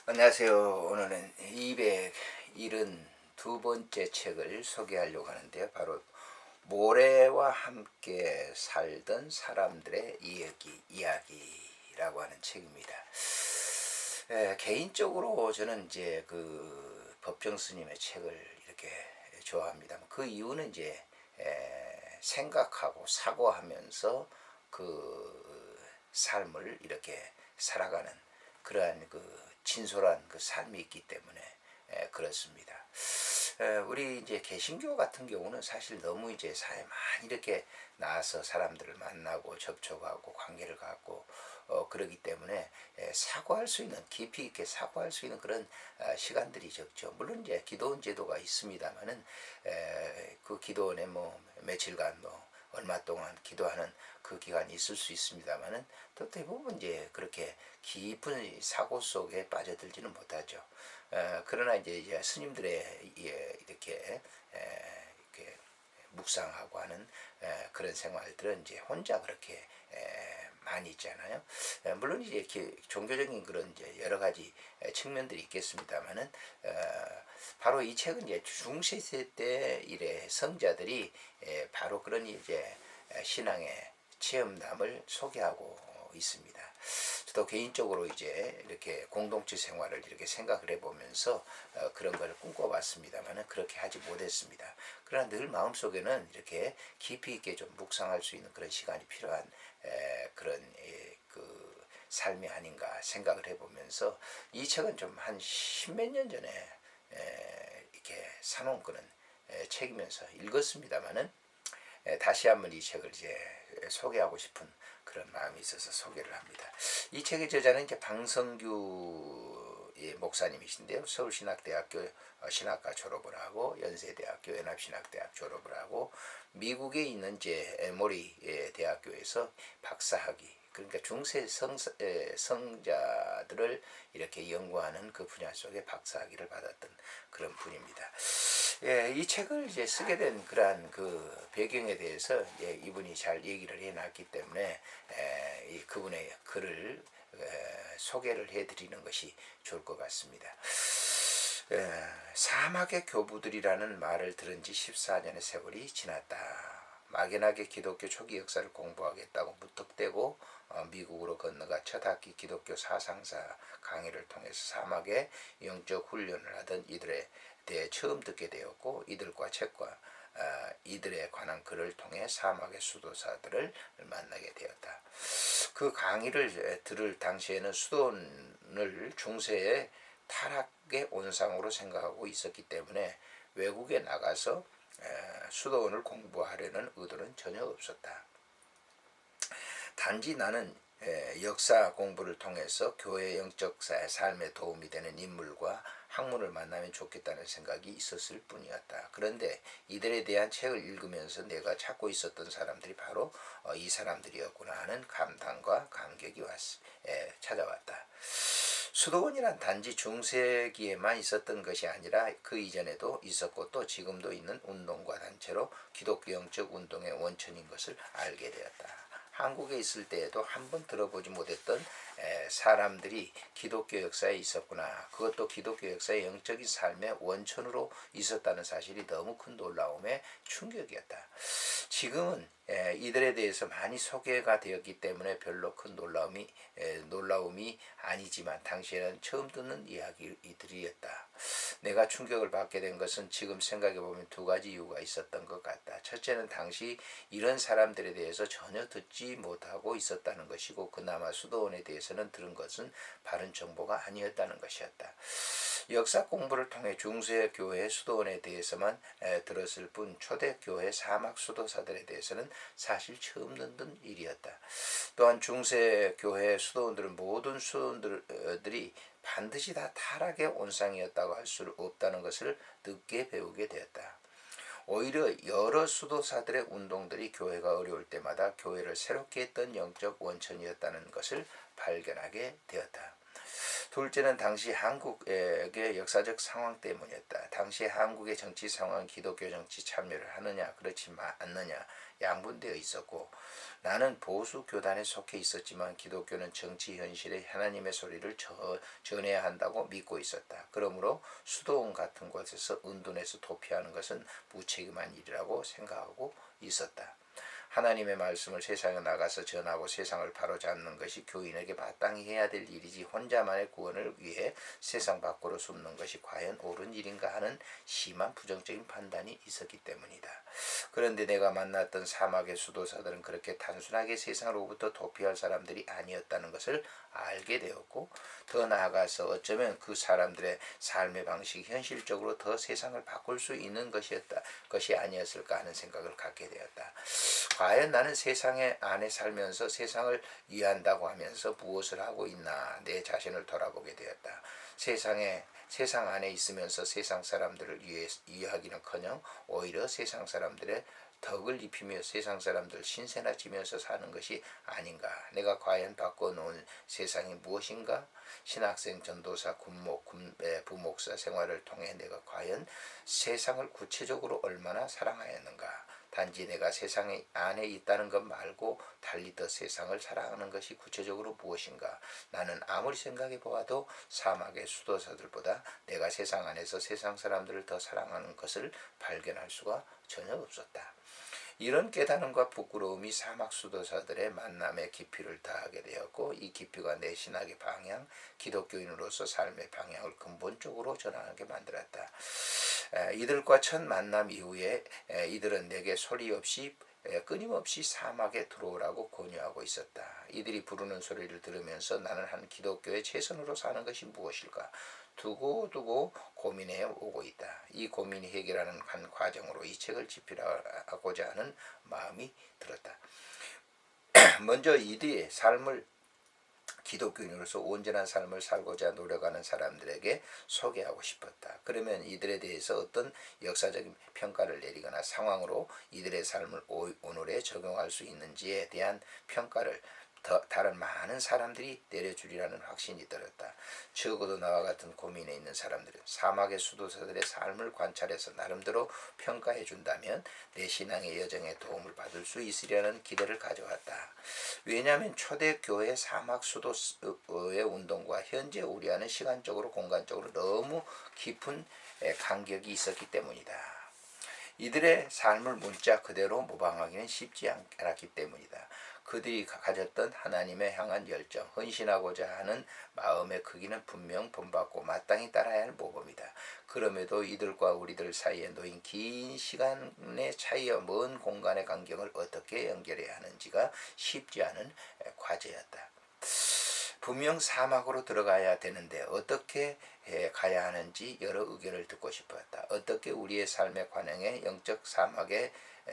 안녕하세요. 오늘은 272번째 책을 소개하려고 하는데요. 바로 모래와 함께 살던 사람들의 이야기라고 하는 책입니다. 개인적으로 저는 이제 그 법정 스님의 책을 이렇게 좋아합니다. 그 이유는 이제 생각하고 사고하면서 그 삶을 이렇게 살아가는 그러한 그 진솔한 그 삶이 있기 때문에 그렇습니다. 우리 이제 개신교 같은 경우는 사실 너무 이제 사회 많이 이렇게 나와서 사람들을 만나고 접촉하고 관계를 갖고 그러기 때문에 사고할 수 있는 깊이 있게 사고할 수 있는 그런 시간들이 적죠. 물론 이제 기도원 제도가 있습니다만은 그 기도원에 뭐 며칠간 뭐 얼마 동안 기도하는 그 기간이 있을 수 있습니다만은 또 대부분 이제 그렇게 깊은 사고 속에 빠져들지는 못하죠. 그러나 이제 스님들의 이렇게 묵상하고 하는 그런 생활들은 이제 혼자 그렇게 많이 있잖아요. 물론 이제 종교적인 그런 이제 여러 가지 측면들이 있겠습니다만은 바로 이 책은 이제 중세 때 이래 성자들이 바로 그런 이제 신앙의 체험담을 소개하고 있습니다. 저도 개인적으로 이제 이렇게 공동체 생활을 이렇게 생각을 해보면서 그런 걸 꿈꿔봤습니다만은 그렇게 하지 못했습니다. 그러나 늘 마음속에는 이렇게 깊이 있게 좀 묵상할 수 있는 그런 시간이 필요한 그런 그 삶이 아닌가 생각을 해보면서 이 책은 좀 한 십몇 년 전에 이렇게 사놓은 그런 책이면서 읽었습니다만은 다시 한번 이 책을 이제 소개하고 싶은 그런 마음이 있어서 소개를 합니다. 이 책의 저자는 이제 방성규 목사님이신데요. 서울신학대학교 신학과 졸업을 하고 연세대학교 연합신학대학 졸업을 하고 미국에 있는 이제 에모리 대학교에서 박사학위 그러니까 중세 성자들을 이렇게 연구하는 그 분야 속에 박사학위를 받았던 그런 분입니다. 이 책을 이제 쓰게 된 그러한 그 배경에 대해서 이분이 잘 얘기를 해놨기 때문에 이 그분의 글을 소개를 해드리는 것이 좋을 것 같습니다. 사막의 교부들이라는 말을 들은 지 14년의 세월이 지났다. 막연하게 기독교 초기 역사를 공부하겠다고 무턱대고 미국으로 건너가 첫 학기 기독교 사상사 강의를 통해서 사막에 영적 훈련을 하던 이들에 대해 처음 듣게 되었고 이들과 책과 이들에 관한 글을 통해 사막의 수도사들을 만나게 되었다. 그 강의를 들을 당시에는 수도원을 중세의 타락의 온상으로 생각하고 있었기 때문에 외국에 나가서 수도원을 공부하려는 의도는 전혀 없었다. 단지 나는 역사 공부를 통해서 교회 영적 삶에 도움이 되는 인물과 학문을 만나면 좋겠다는 생각이 있었을 뿐이었다. 그런데 이들에 대한 책을 읽으면서 내가 찾고 있었던 사람들이 바로 이 사람들이었구나 하는 감탄과 감격이 찾아왔다. 수도원이란 단지 중세기에만 있었던 것이 아니라 그 이전에도 있었고 또 지금도 있는 운동과 단체로 기독교 영적 운동의 원천인 것을 알게 되었다. 한국에 있을 때에도 한번 들어보지 못했던 사람들이 기독교 역사에 있었구나. 그것도 기독교 역사의 영적인 삶의 원천으로 있었다는 사실이 너무 큰 놀라움에 충격이었다. 지금은 이들에 대해서 많이 소개가 되었기 때문에 별로 큰 놀라움이 아니지만 당시에는 처음 듣는 이야기들이었다. 내가 충격을 받게 된 것은 지금 생각해보면 두 가지 이유가 있었던 것 같다. 첫째는 당시 이런 사람들에 대해서 전혀 듣지 못하고 있었다는 것이고 그나마 수도원에 대해서는 들은 것은 바른 정보가 아니었다는 것이었다. 역사 공부를 통해 중세 교회 수도원에 대해서만 들었을 뿐 초대 교회 사막 수도사들에 대해서는 사실 처음 듣는 일이었다. 또한 중세 교회 수도원들은 모든 수도원들이 반드시 다 타락의 온상이었다고 할 수 없다는 것을 늦게 배우게 되었다. 오히려 여러 수도사들의 운동들이 교회가 어려울 때마다 교회를 새롭게 했던 영적 원천이었다는 것을 발견하게 되었다. 둘째는 당시 한국의 역사적 상황 때문이었다. 당시 한국의 정치 상황은 기독교 정치 참여를 하느냐 그렇지 않느냐 양분되어 있었고, 나는 보수 교단에 속해 있었지만 기독교는 정치 현실에 하나님의 소리를 전해야 한다고 믿고 있었다. 그러므로 수도원 같은 곳에서 은둔해서 도피하는 것은 무책임한 일이라고 생각하고 있었다. 하나님의 말씀을 세상에 나가서 전하고 세상을 바로잡는 것이 교인에게 마땅히 해야 될 일이지, 혼자만의 구원을 위해 세상 밖으로 숨는 것이 과연 옳은 일인가 하는 심한 부정적인 판단이 있었기 때문이다. 그런데 내가 만났던 사막의 수도사들은 그렇게 단순하게 세상으로부터 도피할 사람들이 아니었다는 것을 알게 되었고, 더 나아가서 어쩌면 그 사람들의 삶의 방식이 현실적으로 더 세상을 바꿀 수 있는 것이 아니었을까 하는 생각을 갖게 되었다. 과연 나는 세상의 안에 살면서 세상을 이해한다고 하면서 무엇을 하고 있나, 내 자신을 돌아보게 되었다. 세상 안에 있으면서 세상 사람들을 이해하기는커녕 오히려 세상 사람들의 덕을 입히며 세상 사람들 신세나 지면서 사는 것이 아닌가. 내가 과연 바꿔놓은 세상이 무엇인가? 신학생, 전도사, 군목, 부목사 생활을 통해 내가 과연 세상을 구체적으로 얼마나 사랑하였는가. 단지 내가 세상 안에 있다는 것 말고 달리 더 세상을 사랑하는 것이 구체적으로 무엇인가. 나는 아무리 생각해 보아도 사막의 수도사들보다 내가 세상 안에서 세상 사람들을 더 사랑하는 것을 발견할 수가 전혀 없었다. 이런 깨달음과 부끄러움이 사막 수도사들의 만남에 깊이를 더하게 되었고, 이 깊이가 내 신학의 방향, 기독교인으로서 삶의 방향을 근본적으로 전환하게 만들었다. 이들과 첫 만남 이후에 이들은 내게 소리 없이 끊임없이 사막에 들어오라고 권유하고 있었다. 이들이 부르는 소리를 들으면서 나는 한 기독교의 최선으로 사는 것이 무엇일까 두고두고 고민해 오고 있다. 이 고민이 해결하는 한 과정으로 이 책을 집필하고자 하는 마음이 들었다. 먼저 이들의 삶을, 기독교인으로서 온전한 삶을 살고자 노력하는 사람들에게 소개하고 싶었다. 그러면 이들에 대해서 어떤 역사적인 평가를 내리거나 상황으로 이들의 삶을 오늘에 적용할 수 있는지에 대한 평가를 다른 많은 사람들이 내려주리라는 확신이 들었다. 적어도 나와 같은 고민에 있는 사람들은 사막의 수도사들의 삶을 관찰해서 나름대로 평가해 준다면 내 신앙의 여정에 도움을 받을 수 있으리라는 기대를 가져왔다. 왜냐하면 초대교회 사막 수도의 운동과 현재 우리와는 시간적으로 공간적으로 너무 깊은 간격이 있었기 때문이다. 이들의 삶을 문자 그대로 모방하기는 쉽지 않았기 때문이다. 그들이 가졌던 하나님에 향한 열정, 헌신하고자 하는 마음의 크기는 분명 본받고 마땅히 따라야 할 모범이다. 그럼에도 이들과 우리들 사이에 놓인 긴 시간의 차이와 먼 공간의 간격을 어떻게 연결해야 하는지가 쉽지 않은 과제였다. 분명 사막으로 들어가야 되는데 어떻게 가야 하는지 여러 의견을 듣고 싶었다. 어떻게 우리의 삶의 관행에 영적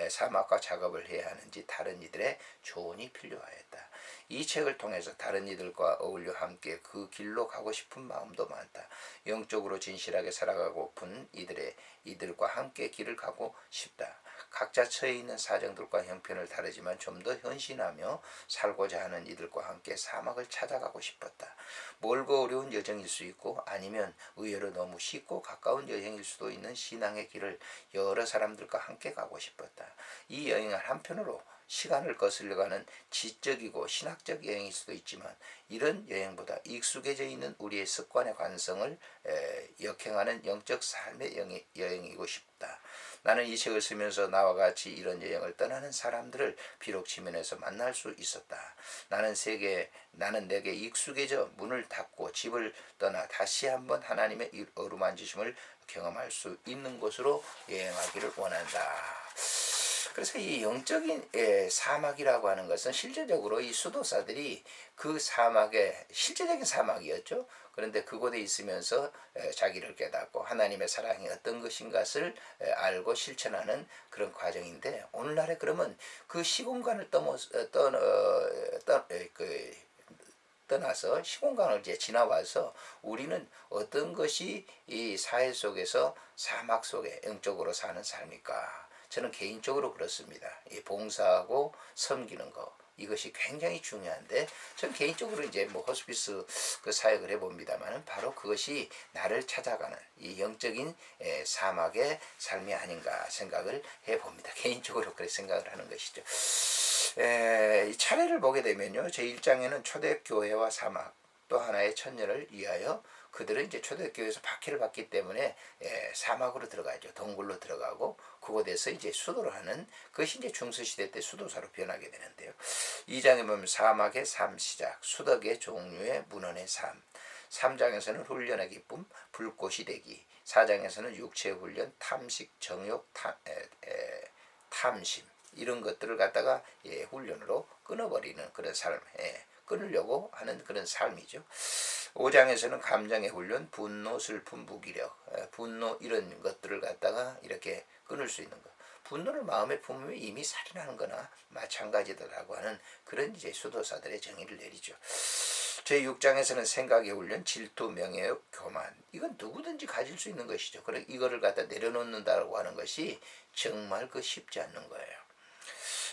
사막과 작업을 해야 하는지 다른 이들의 조언이 필요하였다. 이 책을 통해서 다른 이들과 어울려 함께 그 길로 가고 싶은 마음도 많다. 영적으로 진실하게 살아가고픈 이들과 함께 길을 가고 싶다. 각자 처해 있는 사정들과 형편을 다르지만 좀 더 헌신하며 살고자 하는 이들과 함께 사막을 찾아가고 싶었다. 멀고 어려운 여정일 수 있고 아니면 의외로 너무 쉽고 가까운 여행일 수도 있는 신앙의 길을 여러 사람들과 함께 가고 싶었다. 이 여행은 한편으로 시간을 거슬려가는 지적이고 신학적 여행일 수도 있지만 이런 여행보다 익숙해져 있는 우리의 습관의 관성을 역행하는 영적 삶의 여행이고 싶다. 나는 이 책을 쓰면서 나와 같이 이런 여행을 떠나는 사람들을 비록 지면에서 만날 수 있었다. 나는 내게 익숙해져 문을 닫고 집을 떠나 다시 한번 하나님의 어루만지심을 경험할 수 있는 곳으로 여행하기를 원한다. 그래서 이 영적인 사막이라고 하는 것은 실제적으로 이 수도사들이 그 사막의 실제적인 사막이었죠. 그런데 그곳에 있으면서 자기를 깨닫고 하나님의 사랑이 어떤 것인가를 알고 실천하는 그런 과정인데, 오늘날에 그러면 그 시공간을 떠나서 시공간을 이제 지나와서 우리는 어떤 것이 이 사회 속에서 사막 속에 영적으로 사는 삶일까? 저는 개인적으로 그렇습니다. 이 봉사하고 섬기는 거, 이것이 굉장히 중요한데, 전 개인적으로 이제 뭐 호스피스 그 사역을 해봅니다만은 바로 그것이 나를 찾아가는 이 영적인 사막의 삶이 아닌가 생각을 해봅니다. 개인적으로 그렇게 생각을 하는 것이죠. 이 차례를 보게 되면요, 제1장에는 초대교회와 사막, 또 하나의 천년을 위하여 그들은 이제 초대교회에서 박해를 받기 때문에 사막으로 들어가죠. 동굴로 들어가고 그곳에서 이제 수도를 하는 것이 이제 중세시대 때 수도사로 변하게 되는데요. 2장에 보면 사막의 삶 시작, 수덕의 종류의 문헌의 삶, 3장에서는 훈련의 기쁨, 불꽃이 되기, 4장에서는 육체 훈련, 탐식, 정욕, 탐심, 이런 것들을 갖다가 훈련으로 끊어버리는 그런 삶, 끊으려고 하는 그런 삶이죠. 5장에서는 감정의 훈련, 분노, 슬픔, 무기력, 분노 이런 것들을 갖다가 이렇게 끊을 수 있는 것. 분노를 마음에 품으면 이미 살인하는 거나 마찬가지다라고 하는 그런 이제 수도사들의 정의를 내리죠. 제6장에서는 생각의 훈련, 질투, 명예욕, 교만. 이건 누구든지 가질 수 있는 것이죠. 그래 이거를 갖다 내려놓는다고 하는 것이 정말 쉽지 않는 거예요.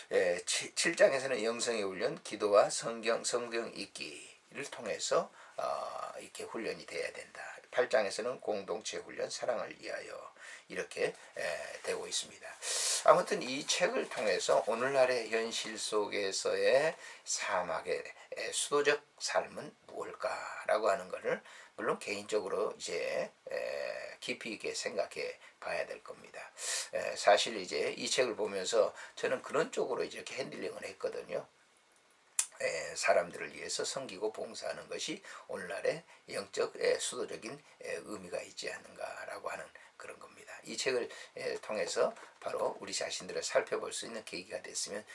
7장에서는 영성의 훈련, 기도와 성경 읽기를 통해서 이렇게 훈련이 돼야 된다. 8장에서는 공동체 훈련, 사랑을 위하여 이렇게 되고 있습니다. 아무튼 이 책을 통해서 오늘날의 현실 속에서의 사막의 수도적 삶은 무엇일까라고 하는 것을 물론 개인적으로 이제 깊이 있게 생각해 봐야 될 겁니다. 사실 이제 이 책을 보면서 저는 그런 쪽으로 이렇게 핸들링을 했거든요. 사람들을 위해서 섬기고 봉사하는 것이 오늘날의 영적 수도적인 의미가 있지 않는가라고 하는 그런 겁니다. 이 책을 통해서 바로 우리 자신들을 살펴볼 수 있는 계기가 됐으면